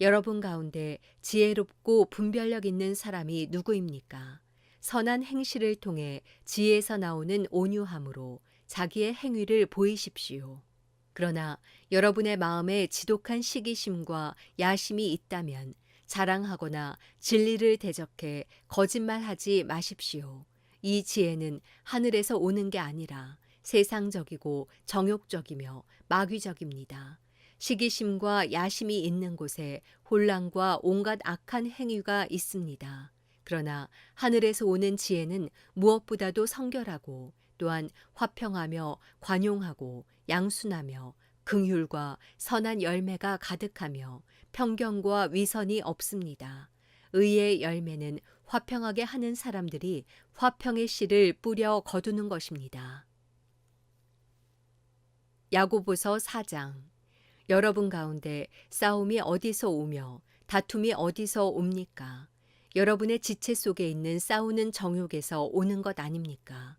여러분 가운데 지혜롭고 분별력 있는 사람이 누구입니까? 선한 행실을 통해 지혜에서 나오는 온유함으로 자기의 행위를 보이십시오. 그러나 여러분의 마음에 지독한 시기심과 야심이 있다면 자랑하거나 진리를 대적해 거짓말하지 마십시오. 이 지혜는 하늘에서 오는 게 아니라 세상적이고 정욕적이며 마귀적입니다. 시기심과 야심이 있는 곳에 혼란과 온갖 악한 행위가 있습니다. 그러나 하늘에서 오는 지혜는 무엇보다도 성결하고 또한 화평하며 관용하고 양순하며 긍휼과 선한 열매가 가득하며 편견과 위선이 없습니다. 의의 열매는 화평하게 하는 사람들이 화평의 씨를 뿌려 거두는 것입니다. 야고보서 4장. 여러분 가운데 싸움이 어디서 오며 다툼이 어디서 옵니까? 여러분의 지체 속에 있는 싸우는 정욕에서 오는 것 아닙니까?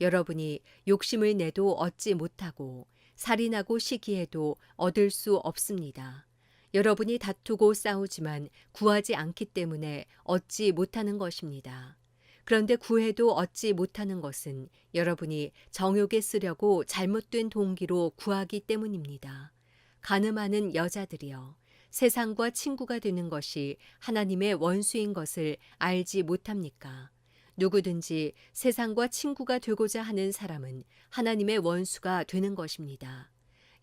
여러분이 욕심을 내도 얻지 못하고 살인하고 시기해도 얻을 수 없습니다. 여러분이 다투고 싸우지만 구하지 않기 때문에 얻지 못하는 것입니다. 그런데 구해도 얻지 못하는 것은 여러분이 정욕에 쓰려고 잘못된 동기로 구하기 때문입니다. 간음하는 여자들이여, 세상과 친구가 되는 것이 하나님의 원수인 것을 알지 못합니까? 누구든지 세상과 친구가 되고자 하는 사람은 하나님의 원수가 되는 것입니다.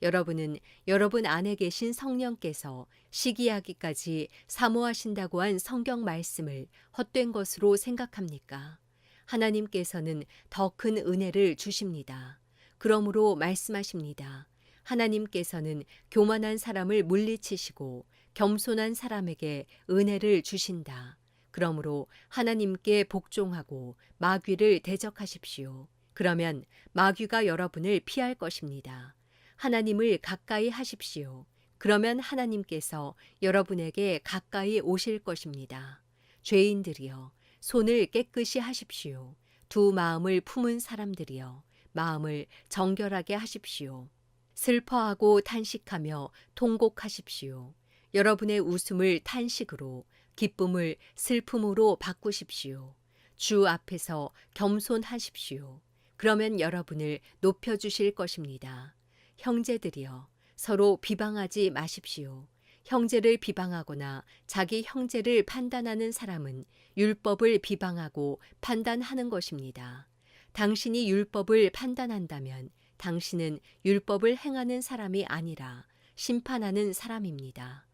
여러분은 여러분 안에 계신 성령께서 시기하기까지 사모하신다고 한 성경 말씀을 헛된 것으로 생각합니까? 하나님께서는 더 큰 은혜를 주십니다. 그러므로 말씀하십니다. 하나님께서는 교만한 사람을 물리치시고 겸손한 사람에게 은혜를 주신다. 그러므로 하나님께 복종하고 마귀를 대적하십시오. 그러면 마귀가 여러분을 피할 것입니다. 하나님을 가까이 하십시오. 그러면 하나님께서 여러분에게 가까이 오실 것입니다. 죄인들이여, 손을 깨끗이 하십시오. 두 마음을 품은 사람들이여, 마음을 정결하게 하십시오. 슬퍼하고 탄식하며 통곡하십시오. 여러분의 웃음을 탄식으로, 기쁨을 슬픔으로 바꾸십시오. 주 앞에서 겸손하십시오. 그러면 여러분을 높여주실 것입니다. 형제들이여, 서로 비방하지 마십시오. 형제를 비방하거나 자기 형제를 판단하는 사람은 율법을 비방하고 판단하는 것입니다. 당신이 율법을 판단한다면 당신은 율법을 행하는 사람이 아니라 심판하는 사람입니다.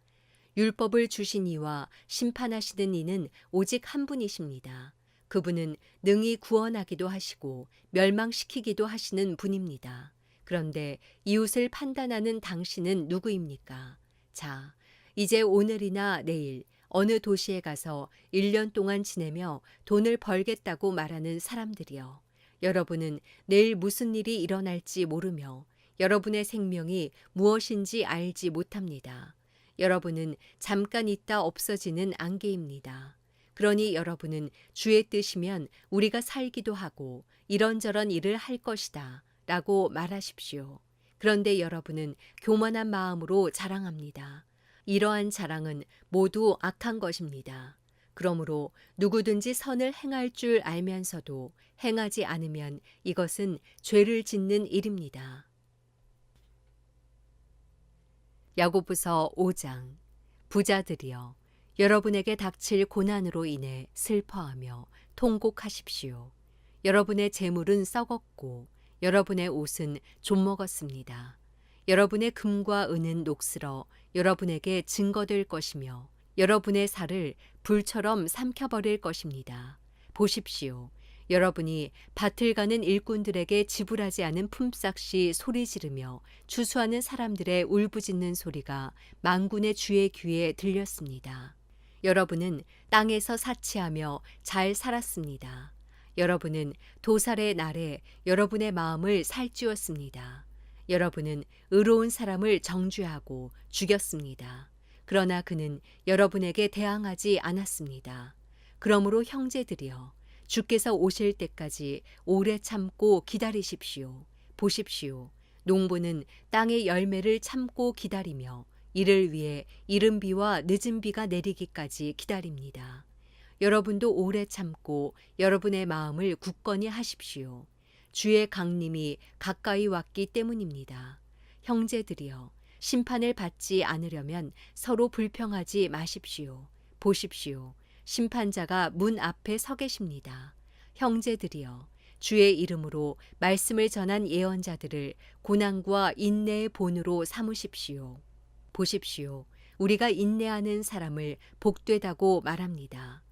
율법을 주신 이와 심판하시는 이는 오직 한 분이십니다. 그분은 능히 구원하기도 하시고 멸망시키기도 하시는 분입니다. 그런데 이웃을 판단하는 당신은 누구입니까? 자, 이제 오늘이나 내일 어느 도시에 가서 1년 동안 지내며 돈을 벌겠다고 말하는 사람들이여. 여러분은 내일 무슨 일이 일어날지 모르며 여러분의 생명이 무엇인지 알지 못합니다. 여러분은 잠깐 있다 없어지는 안개입니다. 그러니 여러분은 주의 뜻이면 우리가 살기도 하고 이런저런 일을 할 것이다 라고 말하십시오. 그런데 여러분은 교만한 마음으로 자랑합니다. 이러한 자랑은 모두 악한 것입니다. 그러므로 누구든지 선을 행할 줄 알면서도 행하지 않으면 이것은 죄를 짓는 일입니다. 야고보서 5장. 부자들이여, 여러분에게 닥칠 고난으로 인해 슬퍼하며 통곡하십시오. 여러분의 재물은 썩었고 여러분의 옷은 좀먹었습니다. 여러분의 금과 은은 녹슬어 여러분에게 증거될 것이며 여러분의 살을 불처럼 삼켜버릴 것입니다. 보십시오. 여러분이 밭을 가는 일꾼들에게 지불하지 않은 품삯이 소리 지르며 추수하는 사람들의 울부짖는 소리가 만군의 주의 귀에 들렸습니다. 여러분은 땅에서 사치하며 잘 살았습니다. 여러분은 도살의 날에 여러분의 마음을 살찌웠습니다. 여러분은 의로운 사람을 정죄하고 죽였습니다. 그러나 그는 여러분에게 대항하지 않았습니다. 그러므로 형제들이여, 주께서 오실 때까지 오래 참고 기다리십시오. 보십시오. 농부는 땅의 열매를 참고 기다리며 이를 위해 이른 비와 늦은 비가 내리기까지 기다립니다. 여러분도 오래 참고 여러분의 마음을 굳건히 하십시오. 주의 강림이 가까이 왔기 때문입니다. 형제들이여, 심판을 받지 않으려면 서로 불평하지 마십시오. 보십시오. 심판자가 문 앞에 서 계십니다. 형제들이여, 주의 이름으로 말씀을 전한 예언자들을 고난과 인내의 본으로 삼으십시오. 보십시오. 우리가 인내하는 사람을 복되다고 말합니다.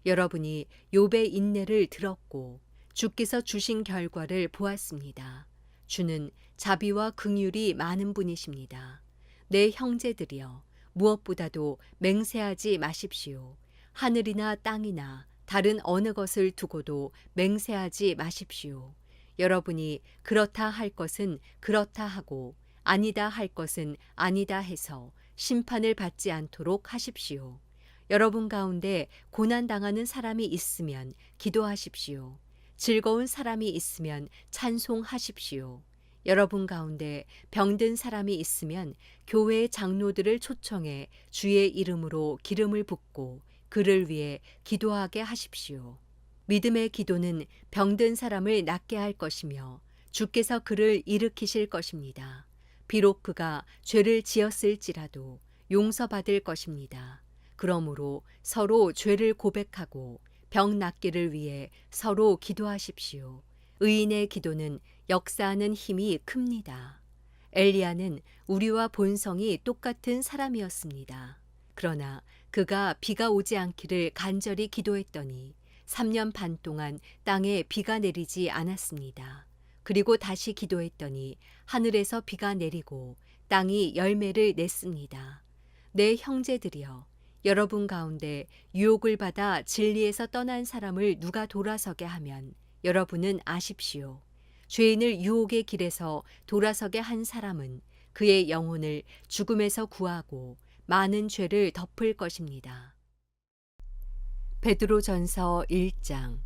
여러분이 욥의 인내를 들었고 주께서 주신 결과를 보았습니다. 주는 자비와 긍휼이 많은 분이십니다. 내 형제들이여, 무엇보다도 맹세하지 마십시오. 하늘이나 땅이나 다른 어느 것을 두고도 맹세하지 마십시오. 여러분이 그렇다 할 것은 그렇다 하고 아니다 할 것은 아니다 해서 심판을 받지 않도록 하십시오. 여러분 가운데 고난당하는 사람이 있으면 기도하십시오. 즐거운 사람이 있으면 찬송하십시오. 여러분 가운데 병든 사람이 있으면 교회의 장로들을 초청해 주의 이름으로 기름을 붓고 그를 위해 기도하게 하십시오. 믿음의 기도는 병든 사람을 낫게 할 것이며 주께서 그를 일으키실 것입니다. 비록 그가 죄를 지었을지라도 용서받을 것입니다. 그러므로 서로 죄를 고백하고 병 낫기를 위해 서로 기도하십시오. 의인의 기도는 역사하는 힘이 큽니다. 엘리야는 우리와 본성이 똑같은 사람이었습니다. 그러나 그가 비가 오지 않기를 간절히 기도했더니 3년 반 동안 땅에 비가 내리지 않았습니다. 그리고 다시 기도했더니 하늘에서 비가 내리고 땅이 열매를 냈습니다. 내 형제들이여, 여러분 가운데 유혹을 받아 진리에서 떠난 사람을 누가 돌아서게 하면 여러분은 아십시오. 죄인을 유혹의 길에서 돌아서게 한 사람은 그의 영혼을 죽음에서 구하고 많은 죄를 덮을 것입니다. 베드로전서 1장.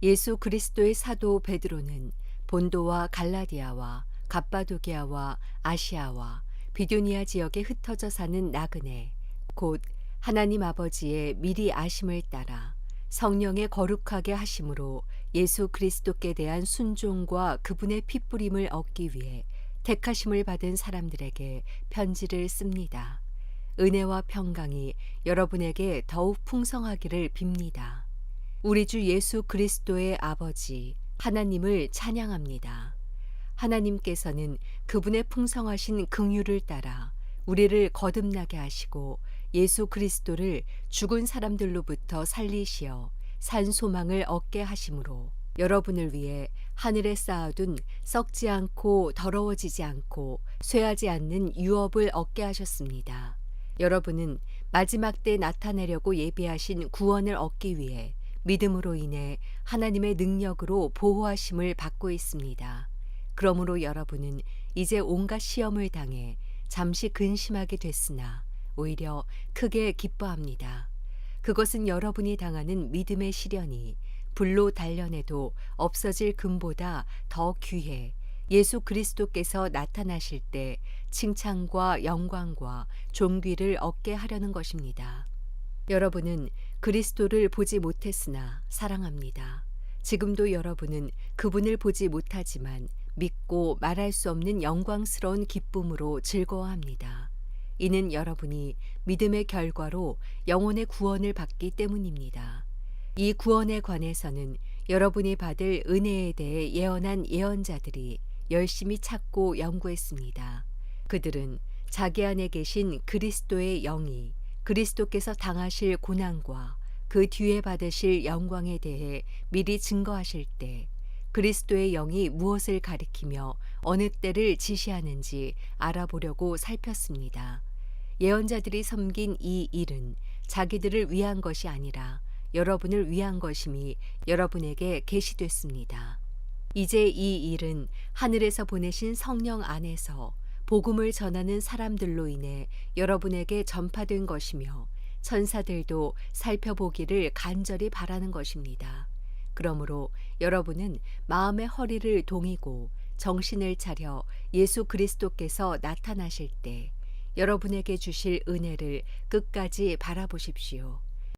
예수 그리스도의 사도 베드로는 본도와 갈라디아와 갑바도기아와 아시아와 비두니아 지역에 흩어져 사는 나그네, 곧 하나님 아버지의 미리 아심을 따라 성령의 거룩하게 하심으로 예수 그리스도께 대한 순종과 그분의 핏부림을 얻기 위해 택하심을 받은 사람들에게 편지를 씁니다. 은혜와 평강이 여러분에게 더욱 풍성하기를 빕니다. 우리 주 예수 그리스도의 아버지 하나님을 찬양합니다. 하나님께서는 그분의 풍성하신 긍휼을 따라 우리를 거듭나게 하시고 예수 그리스도를 죽은 사람들로부터 살리시어 산 소망을 얻게 하심으로 여러분을 위해 하늘에 쌓아둔 썩지 않고 더러워지지 않고 쇠하지 않는 유업을 얻게 하셨습니다. 여러분은 마지막 때 나타내려고 예비하신 구원을 얻기 위해 믿음으로 인해 하나님의 능력으로 보호하심을 받고 있습니다. 그러므로 여러분은 이제 온갖 시험을 당해 잠시 근심하게 됐으나 오히려 크게 기뻐합니다. 그것은 여러분이 당하는 믿음의 시련이 불로 단련해도 없어질 금보다 더 귀해 예수 그리스도께서 나타나실 때 칭찬과 영광과 존귀를 얻게 하려는 것입니다. 여러분은 그리스도를 보지 못했으나 사랑합니다. 지금도 여러분은 그분을 보지 못하지만 믿고 말할 수 없는 영광스러운 기쁨으로 즐거워합니다. 이는 여러분이 믿음의 결과로 영혼의 구원을 받기 때문입니다. 이 구원에 관해서는 여러분이 받을 은혜에 대해 예언한 예언자들이 열심히 찾고 연구했습니다. 그들은 자기 안에 계신 그리스도의 영이 그리스도께서 당하실 고난과 그 뒤에 받으실 영광에 대해 미리 증거하실 때 그리스도의 영이 무엇을 가리키며 어느 때를 지시하는지 알아보려고 살폈습니다. 예언자들이 섬긴 이 일은 자기들을 위한 것이 아니라 여러분을 위한 것임이 여러분에게 계시됐습니다. 이제 이 일은 하늘에서 보내신 성령 안에서 복음을 전하는 사람들로 인해 여러분에게 전파된 것이며 천사들도 살펴보기를 간절히 바라는 것입니다. 그러므로 여러분은 마음의 허리를 동이고 정신을 차려 예수 그리스도께서 나타나실 때 여러분에게 주실 은혜를 끝까지 바라보십시오.